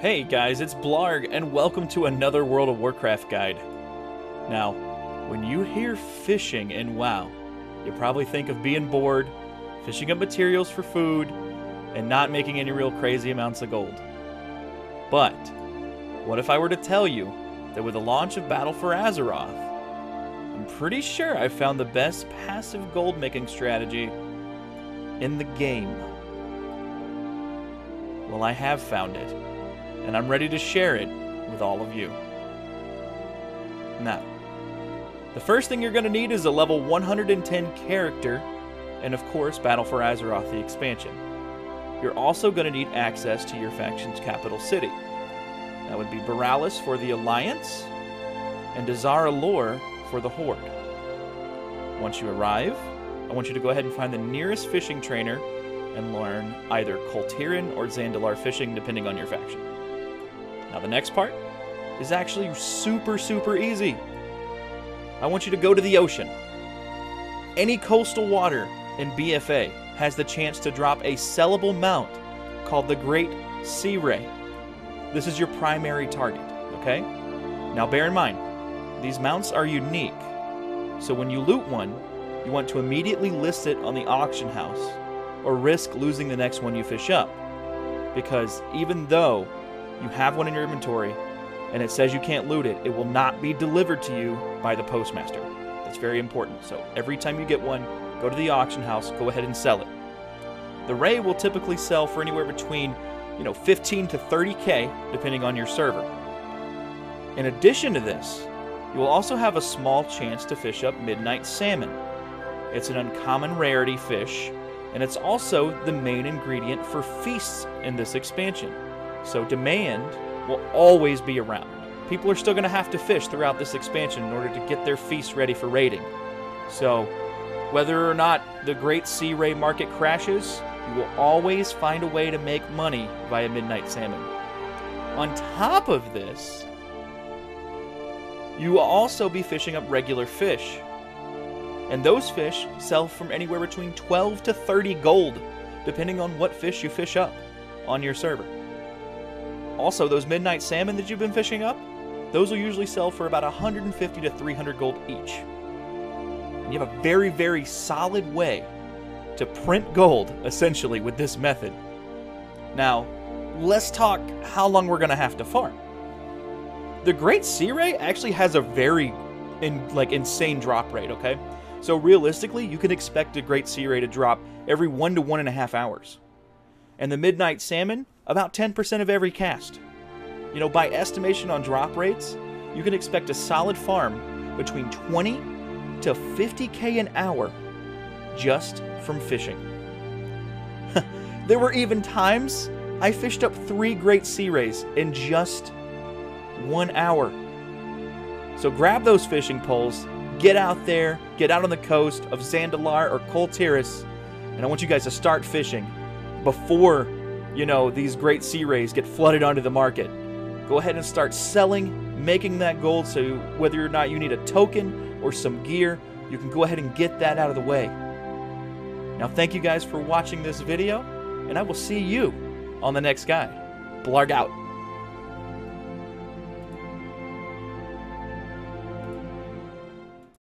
Hey guys, it's Blarg, and welcome to another World of Warcraft guide. Now, when you hear fishing in WoW, you probably think of being bored, fishing up materials for food, and not making any real crazy amounts of gold. But, what if I were to tell you that with the launch of Battle for Azeroth, I'm pretty sure I found the best passive gold making strategy in the game? Well, I have found it, and I'm ready to share it with all of you. Now, the first thing you're going to need is a level 110 character, and of course, Battle for Azeroth, the expansion. You're also going to need access to your faction's capital city. That would be Boralis for the Alliance, and Dazar'alor for the Horde. Once you arrive, I want you to go ahead and find the nearest fishing trainer and learn either Koltiran or Zandalar fishing, depending on your faction. Now the next part is actually super easy. I want you to go to the ocean. Any coastal water in BFA has the chance to drop a sellable mount called the Great Sea Ray. This is your primary target, okay? Now bear in mind, these mounts are unique, so when you loot one, you want to immediately list it on the auction house or risk losing the next one you fish up, because even though you have one in your inventory and it says you can't loot it, it will not be delivered to you by the postmaster. That's very important. So every time you get one, go to the auction house, go ahead and sell it. The Ray will typically sell for anywhere between 15 to 30k depending on your server. In addition to this, you will also have a small chance to fish up Midnight Salmon. It's an uncommon rarity fish, and it's also the main ingredient for feasts in this expansion. So demand will always be around. People are still going to have to fish throughout this expansion in order to get their feasts ready for raiding. So whether or not the Great Sea Ray market crashes, you will always find a way to make money via Midnight Salmon. On top of this, you will also be fishing up regular fish. And those fish sell from anywhere between 12 to 30 gold, depending on what fish you fish up on your server. Also, those Midnight Salmon that you've been fishing up, those will usually sell for about 150 to 300 gold each. And you have a very solid way to print gold, essentially, with this method. Now, let's talk how long we're going to have to farm. The Great Sea Ray actually has a very insane drop rate, okay? So realistically, you can expect a Great Sea Ray to drop every 1 to 1.5 hours. And the Midnight Salmon, about 10% of every cast. By estimation on drop rates, you can expect a solid farm between 20 to 50k an hour just from fishing. There were even times I fished up 3 Great Sea Rays in just 1 hour. So grab those fishing poles, get out there, get out on the coast of Zandalar or Koltiran, and I want you guys to start fishing before these Great Sea Rays get flooded onto the market. Go ahead and start selling, making that gold, so whether or not you need a token or some gear, you can go ahead and get that out of the way. Now thank you guys for watching this video, and I will see you on the next guide. Blarg out.